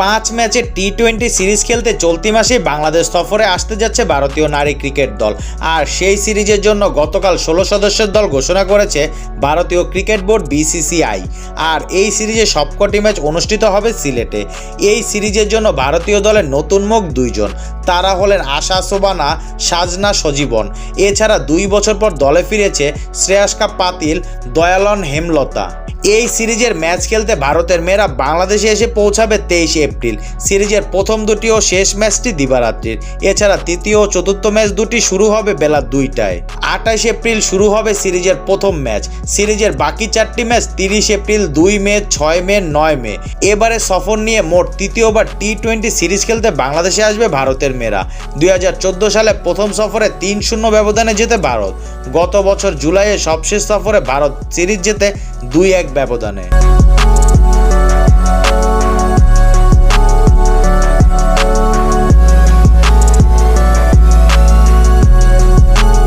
5 ম্যাচের টি-20 সিরিজ খেলতে চলতি মাসেই বাংলাদেশ সফরে আসতে যাচ্ছে ভারতীয় নারী ক্রিকেট দল। আর সেই সিরিজের জন্য গতকাল 16 সদস্যের দল ঘোষণা করেছে ভারতীয় ক্রিকেট বোর্ড BCCI। আর এই সিরিজে সবকটি ম্যাচ অনুষ্ঠিত হবে সিলেটে। এই সিরিজের জন্য ভারতীয় দলের নতুন মুখ 2 জন। তারা হলেন আশা শোভানা, সাজনা সজীবন। এছাড়া 2 বছর পর দলে ফিরেছে শ্রেয়াস্কা পাতিল, দয়ালন হেমলতা। এই সিরিজের ম্যাচ খেলতে ভারতের মেয়েরা বাংলাদেশে এসে পৌঁছাবে 23 এপ্রিল। সিরিজের প্রথম দুটি ও শেষ ম্যাচটি দিবারাত্রির। এছাড়া তৃতীয় ও চতুর্থ ম্যাচ দুটি শুরু হবে বেলা 2টায়। 28 এপ্রিল শুরু হবে সিরিজের প্রথম ম্যাচ। সিরিজের বাকি 4টি ম্যাচ 30 এপ্রিল, 2 মে, 6 মে, 9 মে। এবারে সফর নিয়ে মোট তৃতীয়বার টি-20 সিরিজ খেলতে বাংলাদেশে আসবে ভারতের মেয়েরা। 2014 সালে প্রথম সফরে 3-0 ব্যবধানে জেতে ভারত। গত বছর জুলাইয়ে সবশেষ সফরে ভারত সিরিজ জেতে 2-1 ব্যবধানে।